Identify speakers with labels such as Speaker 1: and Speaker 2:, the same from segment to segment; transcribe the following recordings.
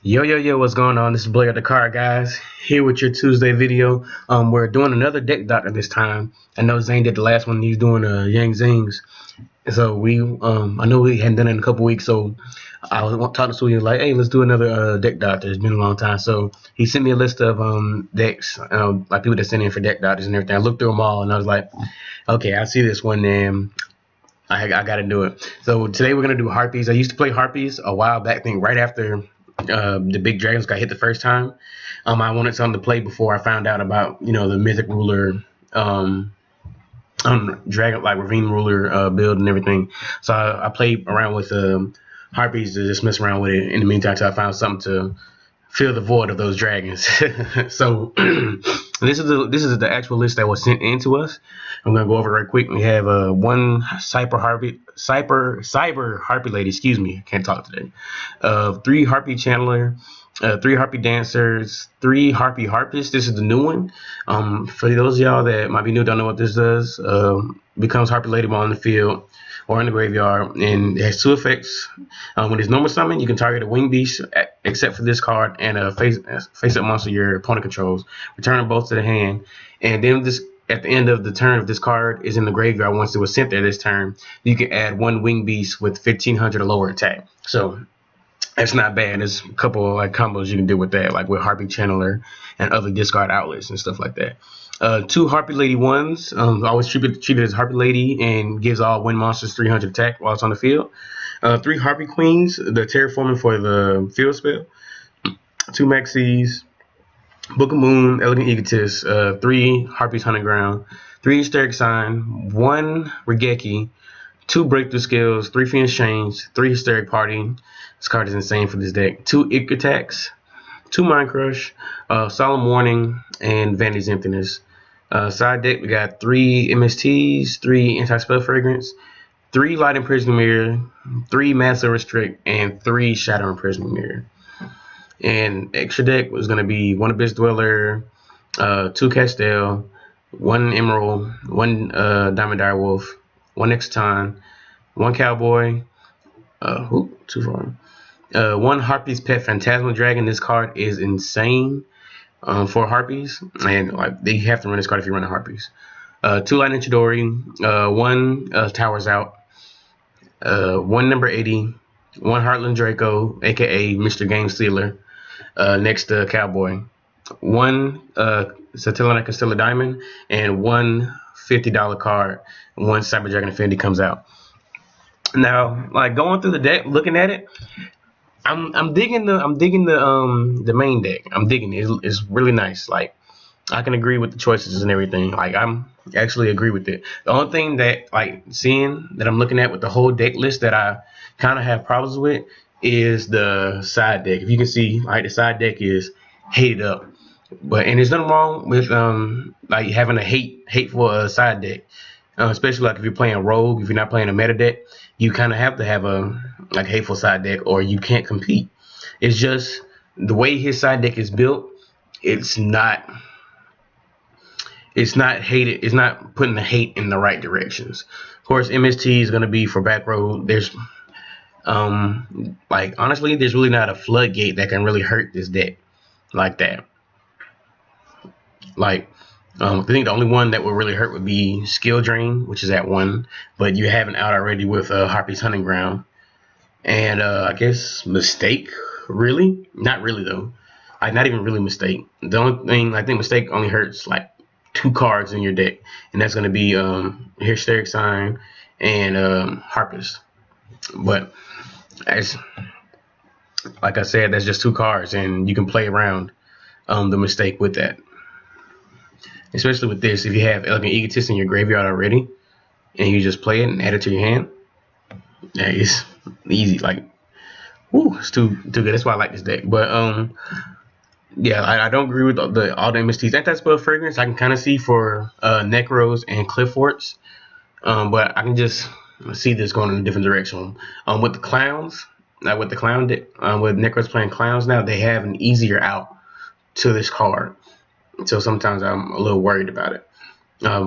Speaker 1: Yo, what's going on? This is Blair, the Card Guys, here with your Tuesday video. We're doing another deck doctor this time. I know Zane did the last one. He's doing Yang Zings. So I know we hadn't done it in a couple weeks. So I was talking to Sweetie like, hey, let's do another deck doctor. It's been a long time. So he sent me a list of decks, like people that send in for deck doctors and everything. I looked through them all and I was like, okay, I see this one and I got to do it. So today we're gonna do Harpies. I used to play Harpies a while back. I think right after the big dragons got hit the first time. I wanted something to play before I found out about the mythic ruler, dragon like ravine ruler build and everything. So I played around with Harpies to just mess around with it in the meantime until I found something to fill the void of those dragons. So this is the actual list that was sent in to us. I'm gonna go over it right quick. We have one cyber harpy lady. Excuse me, I can't talk today. 3 harpy channeler, 3 harpy dancers, 3 harpy harpists. This is the new one. For those of y'all that might be new, don't know what this does. Becomes harpy lady while in the field or in the graveyard, and it has 2 effects. When it's normal summon, you can target a wing beast except for this card and a face-up monster your opponent controls. Return them both to the hand, and then this at the end of the turn, if this card is in the graveyard once it was sent there this turn, you can add 1 wing beast with 1500 or lower attack. So that's not bad. There's a couple of like combos you can do with that, like with Harpy Channeler and other discard outlets and stuff like that. 2 Harpy Lady ones. Always treat it as Harpy Lady and gives all wind monsters 300 attack while it's on the field. 3 Harpy Queens, the terraforming for the field spell. 2 Maxis. Book of Moon, Elegant Egotist, 3 Harpies Hunting Ground, 3 Hysteric Sign, 1 Regeki, 2 Breakthrough Skills, 3 Fiend's Chains, 3 Hysteric Party. This card is insane for this deck. 2 Ick Attacks, 2 Mind Crush, Solemn Warning, and Vanity's Emptiness. Side deck, we got 3 MSTs, 3 Anti-Spell Fragrance, 3 Light Imprisoning Mirror, 3 Massive Restrict, and 3 Shadow Imprisoning Mirror. And extra deck was going to be 1 Abyss Dweller, 2 Castell, 1 Emerald, 1 Diamond Direwolf, 1 Exton, 1 Cowboy, too far. 1 Harpy's Pet Phantasmal Dragon. This card is insane for Harpies, and like they have to run this card if you run the Harpies. 2 Lightning Chidori, 1 Towers Out, 1 Number 80, 1 Heartland Draco, aka Mr. Game Stealer. Next to Cowboy, 1 Satellite Castella Diamond, and 1 $50 card. 1 Cyber Dragon Affinity comes out. Now, like going through the deck, looking at it, I'm digging the main deck. I'm digging it. It's really nice. Like I can agree with the choices and everything. Like I'm actually agree with it. The only thing that like seeing that I'm looking at with the whole deck list that I kind of have problems with is the side deck. If you can see, like the side deck is hated up, and there's nothing wrong with like having a hateful side deck, especially like if you're playing rogue. If you're not playing a meta deck, you kind of have to have a like hateful side deck, or you can't compete. It's just the way his side deck is built. It's not hated. It's not putting the hate in the right directions. Of course, MST is going to be for back row. There's like honestly, there's really not a floodgate that can really hurt this deck like that. Like I think the only one that would really hurt would be Skill Drain, which is at 1, but you have an out already with Harpy's Hunting Ground, and I guess Mistake. Really, not really though. Like not even really Mistake. The only thing I think Mistake only hurts like 2 cards in your deck, and that's going to be Hysteric Sign and Harpist. But as like I said, that's just 2 cards, and you can play around the Mistake with that. Especially with this, if you have Elegant Egotist in your graveyard already, and you just play it and add it to your hand, yeah, it's easy. Like, whoo, it's too good. That's why I like this deck. But yeah, I don't agree with all the MSTs. Anti-Spell Fragrance, I can kind of see for Necros and Cliff Forts, but I can just see this going in a different direction. With the clowns, with the clown deck, with Necros playing clowns now, they have an easier out to this card. So sometimes I'm a little worried about it,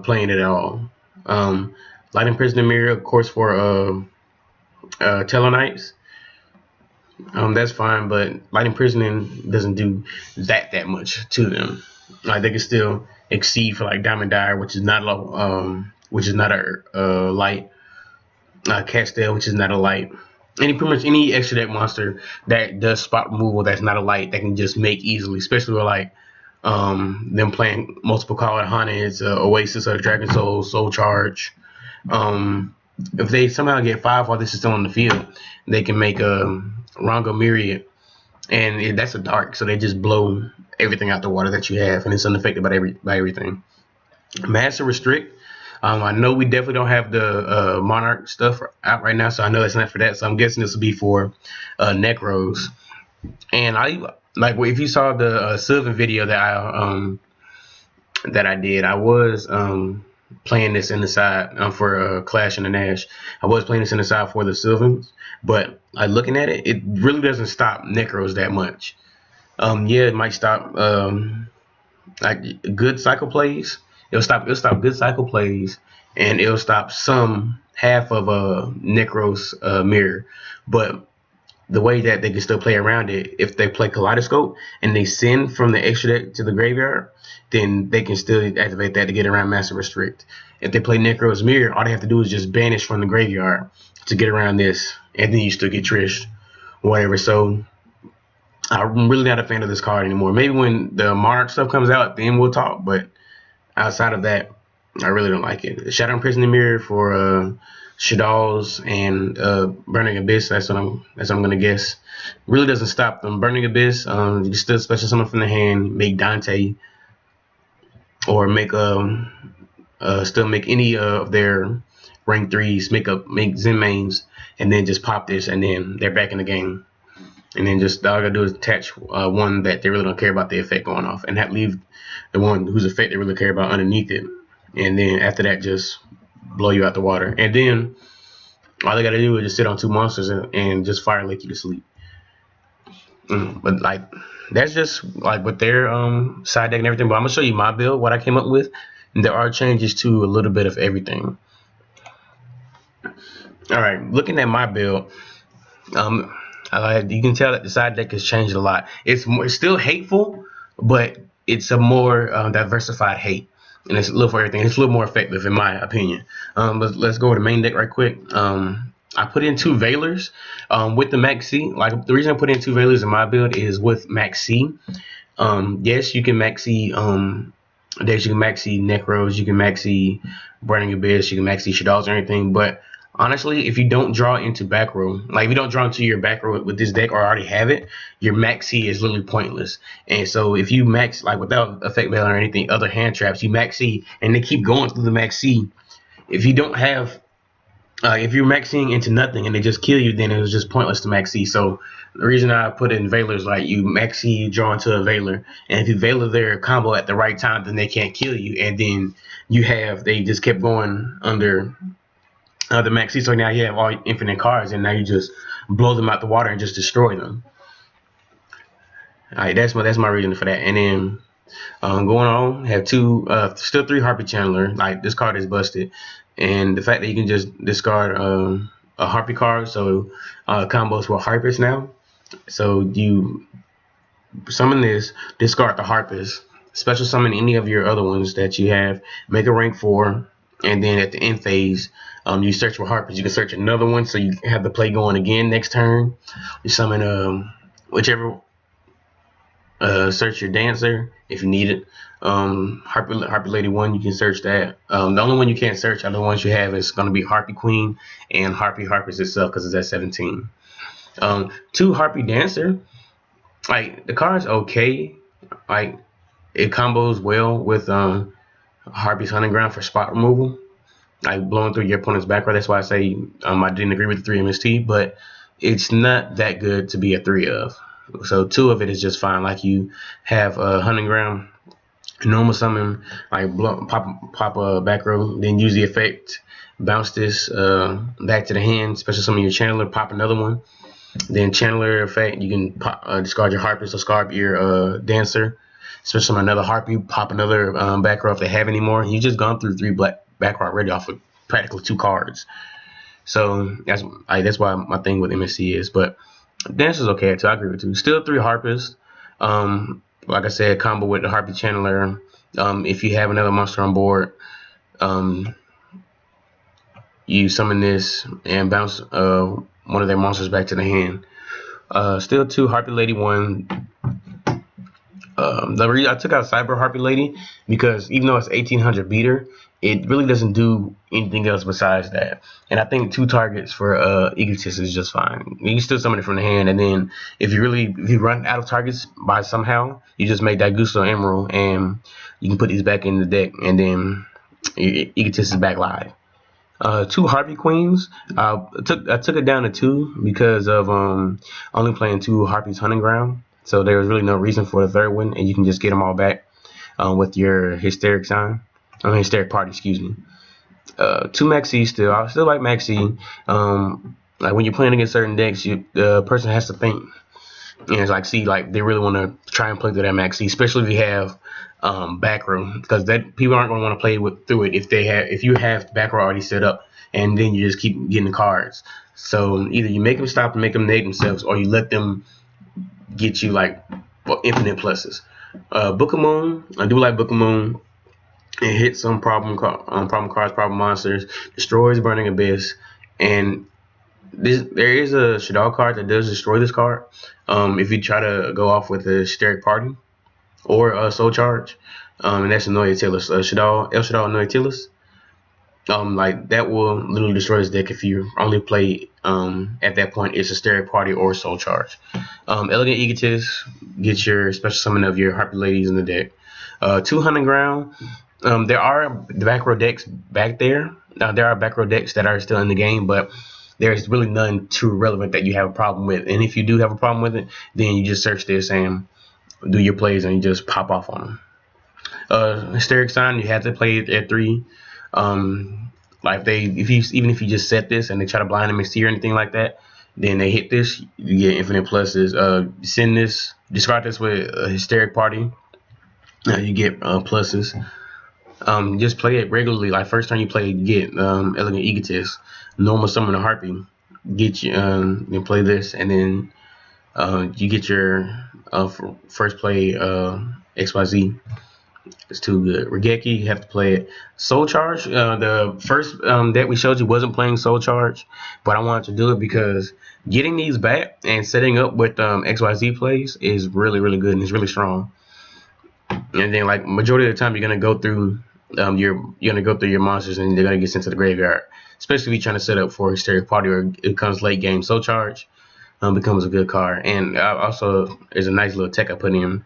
Speaker 1: playing it at all. Light Imprisoning Mirror, of course, for Tellarknights. That's fine, but light imprisoning doesn't do that much to them. Like they can still exceed for like Diamond Dyer, which is not low, which is not a light, Castell, which is not a light. Any pretty much any extra deck monster that does spot removal that's not a light that can just make easily, especially with like them playing multiple colored Haunted, Oasis or Dragon Soul, Soul Charge. If they somehow get 5 while this is still on the field, they can make a Rongo Myriad, and that's a dark, so they just blow everything out the water that you have, and it's unaffected by everything. Master Restrict. I know we definitely don't have the Monarch stuff out right now, so I know it's not for that. So I'm guessing this will be for Necros. And I like if you saw the Sylvan video that I did, I was playing this in the side for Clash and the Nash. I was playing this in the side for the Sylvans, but looking at it, it really doesn't stop Necros that much. Yeah, it might stop like good cycle plays. It'll stop good cycle plays, and it'll stop some half of a Necros mirror. But the way that they can still play around it, if they play Kaleidoscope and they send from the extra deck to the graveyard, then they can still activate that to get around Master Restrict. If they play Necros Mirror, all they have to do is just banish from the graveyard to get around this, and then you still get Trished, whatever. So I'm really not a fan of this card anymore. Maybe when the Monarch stuff comes out, then we'll talk. But outside of that, I really don't like it. Shadow Imprisoning Mirror for Shaddolls and Burning Abyss. That's what I'm gonna guess. Really doesn't stop them. Burning Abyss. You can still special summon from the hand, make Dante, or make still make any of their rank 3s, make Zen mains, and then just pop this, and then they're back in the game. And then just all I gotta do is attach one that they really don't care about the effect going off, and that leave the one whose effect they really care about underneath it. And then after that, just blow you out the water. And then all they gotta do is just sit on 2 monsters and just fire lick you to sleep. But like that's just like with their side deck and everything. But I'm gonna show you my build, what I came up with. And there are changes to a little bit of everything. All right, looking at my build, you can tell that the side deck has changed a lot. It's still hateful, but it's a more diversified hate, and it's a little for everything. It's a little more effective, in my opinion. But let's go to the main deck right quick. I put in 2 Veilers with the Maxi. Like the reason I put in 2 Veilers in my build is with Maxi. Yes, you can Maxi. You can Maxi Necros, you can Maxi Burning Abyss, you can Maxi Shaddolls or anything, but honestly, if you don't draw into back row, like if you don't draw into your back row with this deck or already have it, your Maxi is literally pointless. And so if you max, like without Effect Veil or anything, other hand traps, you Maxi, and they keep going through the Maxi. If you don't have, if you're Maxing into nothing and they just kill you, then it was just pointless to Maxi. So the reason I put in Veilers, like you Maxi, you draw into a Veiler, and if you Veiler their combo at the right time, then they can't kill you. And then they just kept going under the Maxi, so now you have all infinite cards, and now you just blow them out the water and just destroy them. All right, that's my reason for that. And then going on, have still 3 Harpy Channeler. Like this card is busted, and the fact that you can just discard a Harpy card, so combos with Harpies now. So you summon this, discard the Harpies, special summon any of your other ones that you have, make a rank 4, and then at the end phase, you search for Harpies. You can search another one, so you have the play going again next turn. You summon whichever. Search your Dancer if you need it. Harpy Lady 1, you can search that. The only one you can't search are the ones you have is going to be Harpy Queen and Harpies itself, because it's at 17. 2 Harpy Dancer. Like the card's okay. Like it combos well with Harpy's Hunting Ground for spot removal, like blowing through your opponent's back row. That's why I say I didn't agree with the 3 MST, but it's not that good to be a 3 of. So 2 of it is just fine. Like you have a Hunting Ground, normal summon, like pop a back row, then use the effect, bounce this back to the hand, special summon your Channeler, pop another one. Then Channeler effect, you can discard your Harpies, discard your Dancer, special summon another Harpy, pop another back row if they have any more. You just gone through 3 back row already off of practically 2 cards. So that's why my thing with MSC is. But Dancer's okay too. I agree with you. Still 3 Harpies. Like I said, combo with the Harpy Channeler. If you have another monster on board, you summon this and bounce one of their monsters back to the hand. Still 2 Harpy Lady 1. The reason I took out Cyber Harpy Lady because even though it's 1800 beater, it really doesn't do anything else besides that. And I think 2 targets for Egotist is just fine. You can still summon it from the hand, and then if you run out of targets by somehow, you just make Daigusto Emerald, and you can put these back in the deck, and then Egotist is back live. 2 Harpy Queens. I took it down to 2 because of only playing 2 Harpies Hunting Ground. So there was really no reason for the 3rd one, and you can just get them all back with your Hysteric Party, excuse me. 2 Maxi still. I still like Maxi. Like when you're playing against certain decks, the person has to think. And it's like, see, like they really want to try and play through that Maxi, especially if you have back row, because that people aren't going to want to play through it if you have back row already set up, and then you just keep getting the cards. So either you make them stop and make them negate themselves, or you let them get you like infinite pluses. Book of Moon, I do like Book of Moon. It hits some problem cards, problem monsters, destroys Burning Abyss, and there is a Shadow card that does destroy this card. If you try to go off with a Hysteric Party or Soul Charge, and that's Annoyatilis, El Shadow Annoyatilis. Like that will literally destroy this deck if you only play at that point it's Hysteric Party or Soul Charge. Elegant Egotist, get your special summon of your Harpy Ladies in the deck. 2 Hunting Ground. There are the back row decks back there. There are back row decks that are still in the game, but there's really none too relevant that you have a problem with. And if you do have a problem with it, then you just search this and do your plays and you just pop off on them. Hysteric Sign, you have to play it at 3. Like if you just set this and they try to blind them or anything like that, then they hit this, you get infinite pluses. Send this, discard this with a Hysteric Party, you get pluses. Just play it regularly. Like first time you play, you get Elegant Egotist, normal summon a Harpy, get you then play this, and then you get your first play XYZ. It's too good. Regeki, you have to play it. Soul Charge, the first deck we showed you wasn't playing Soul Charge, but I wanted to do it because getting these back and setting up with XYZ plays is really, really good and it's really strong. And then like majority of the time you're gonna go through your monsters and they're gonna get sent to the graveyard. Especially if you're trying to set up for Hysteric Party or it comes late game. Soul Charge becomes a good card. And also there's a nice little tech I put in.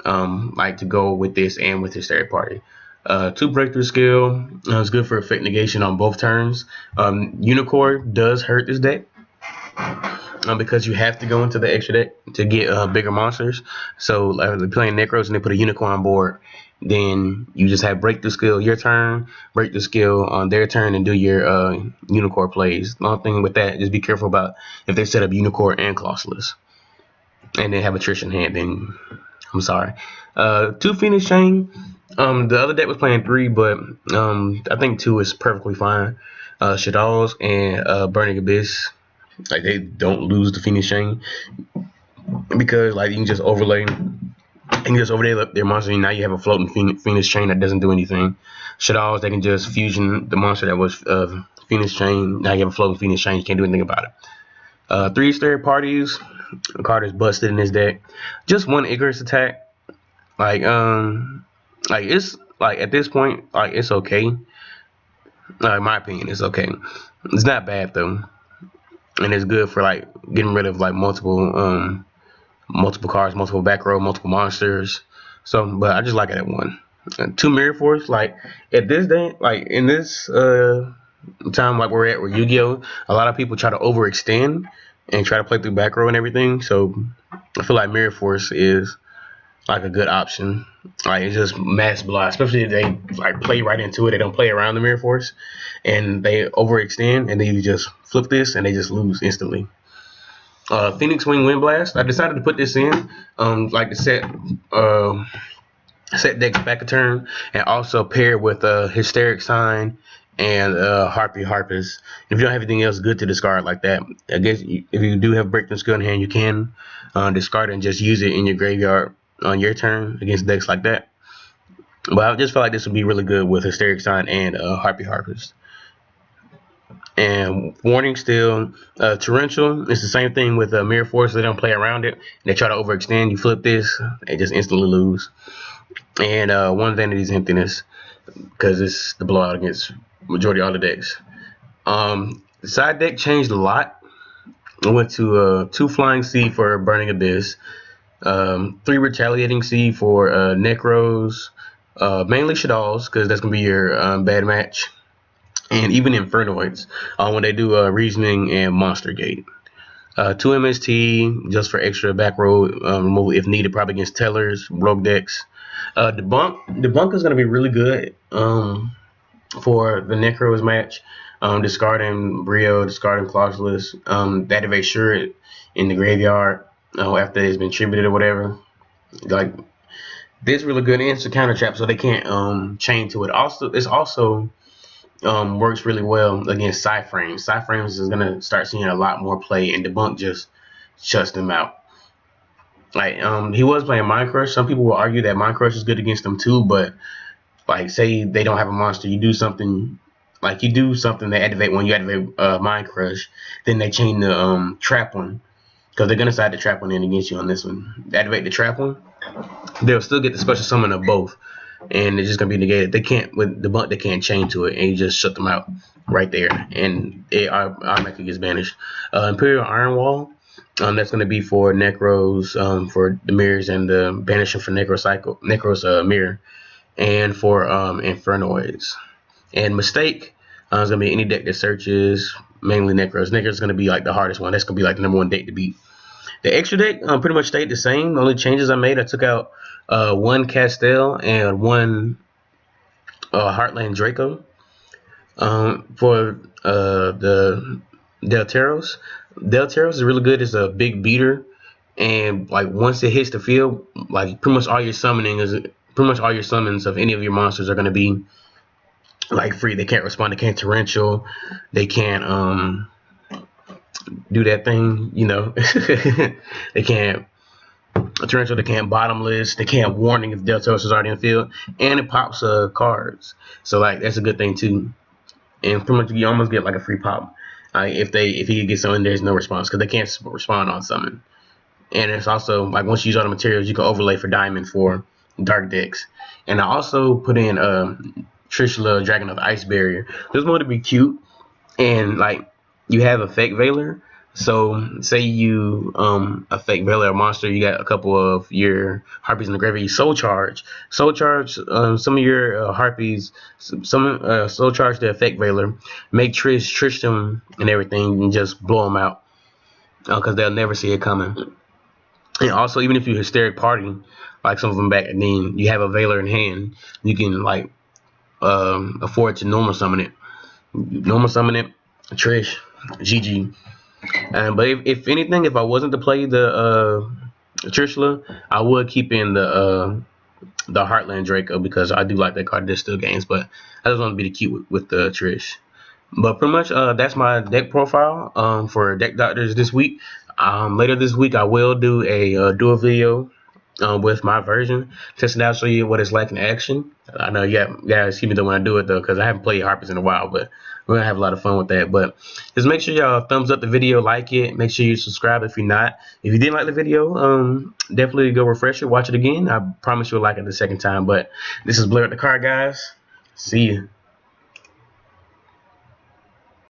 Speaker 1: Like to go with this and with Hysteric Party. 2 Breakthrough Skill is good for effect negation on both turns. Unicorn does hurt this deck because you have to go into the extra deck to get bigger monsters. So like they're playing Necros and they put a Unicorn on board, then you just have Breakthrough Skill your turn, Breakthrough Skill on their turn, and do your Unicorn plays. The only thing with that, just be careful about if they set up Unicorn and Colossus and they have Attrition hand, then I'm sorry. 2 Phoenix Chain. The other deck was playing 3, but I think 2 is perfectly fine. Shadows and Burning Abyss, like they don't lose the Phoenix Chain because like you can just overlay their monster. And now you have a floating Phoenix Chain that doesn't do anything. Shadows, they can just fusion the monster that was Phoenix Chain. Now you have a floating Phoenix Chain. You can't do anything about it. 3 Hysteric Parties. The card is busted in this deck. Just 1 Icarus attack. Like it's like at this point, like it's okay. In my opinion, it's okay. It's not bad though, and it's good for like getting rid of like multiple cards, multiple back row, multiple monsters. So, but I just like it at 1. 2 Mirror Force. Like at this day, like in this time like we're at with Yu-Gi-Oh, a lot of people try to overextend and try to play through back row and everything. So I feel like Mirror Force is like a good option. Like it's just mass block, especially if they like play right into it. They don't play around the Mirror Force and they overextend, and then you just flip this and they just lose instantly. Phoenix Wing Wind Blast. I decided to put this in like to set decks back a turn and also pair with Hysteric Sign and Harpies. If you don't have anything else good to discard like that, I guess if you do have Breakthrough Skill in hand, you can discard it and just use it in your graveyard on your turn against decks like that. But I just feel like this would be really good with Hysteric Sign and Harpies. And warning still, Torrential, it's the same thing with Mirror Force. They don't play around it. They try to overextend. You flip this, they just instantly lose. And one Vanity's Emptiness, because it's the blowout against majority of all the decks. The side deck changed a lot. I went to 2 Flying Sea for Burning Abyss, 3 Retaliating Sea for Necros, mainly Shaddolls, because that's going to be your bad match, and even Infernoids when they do Reasoning and Monster Gate. 2 MST just for extra back row removal if needed, probably against Tellers, Rogue decks. Debunk is going to be really good for the Necros match. Discarding Brio, discarding Clauselus, activate Sure in the graveyard after it's been tributed or whatever. Like, this really good instant counter trap, so they can't chain to it. Also, it's also works really well against Side Frames. Side Frames is gonna start seeing a lot more play, and Debunk just shuts them out. Like, he was playing Mind Crush. Some people will argue that Mind Crush is good against them too, but like, say they don't have a monster, you do something. Like, you do something they activate when you activate Mind Crush, then they chain the trap one, because they're gonna side the trap one in against you on this one. They activate the trap one, they'll still get the special summon of both, and it's just gonna be negated. They can't with Debunk, they can't chain to it, and you just shut them out right there, and it automatically gets banished. Imperial Iron Wall, that's gonna be for Necros, for the mirrors and the banishing for Necros mirror, and for Infernoids. And Mistake is going to be any deck that searches, mainly Necros. Necros is going to be like the hardest one. That's going to be like the #1 deck to beat. The extra deck pretty much stayed the same. The only changes I made, I took out 1 Castell and 1 Heartland Draco for the Delteros. Delteros is really good. It's a big beater, and like once it hits the field, like pretty much all your summons of any of your monsters are going to be like free. They can't respond. They can't torrential. They can't do that thing, you know. They can't torrential. They can't bottomless. They can't warning if Delteros is already in the field, and it pops cards. So like that's a good thing too. And pretty much you almost get like a free pop if he gets something. There's no response because they can't respond on summon. And it's also like once you use all the materials, you can overlay for diamond for dark decks. And I also put in Trishula, Dragon of Ice Barrier. This one to be cute, and like you have Effect Veiler. So say you Effect Veiler a monster, you got a couple of your Harpies in the graveyard. You Soul Charge some of your Harpies, some Soul Charge the Effect Veiler, make Trish them and everything, and just blow them out because they'll never see it coming. And also, even if you Hysteric Party like some of them back, and then you have a Veiler in hand, you can like afford to normal summon it. Trish, GG. But if anything, if I wasn't to play the Trishula, I would keep in the Heartland Draco, because I do like that card. There's still games, but I just want to be the cute with the Trish. But pretty much that's my deck profile for Deck Doctors this week. Later this week, I will do a dual video with my version, test it out, show you what it's like in action. I know you guys see me though when I do it though, because I haven't played Harpies in a while, but we're gonna have a lot of fun with that. But just make sure y'all thumbs up the video, like it, make sure you subscribe if you're not. If you didn't like the video, definitely go refresh it, watch it again. I promise you'll like it the second time. But this is Blair at TheCardGuyz. See you.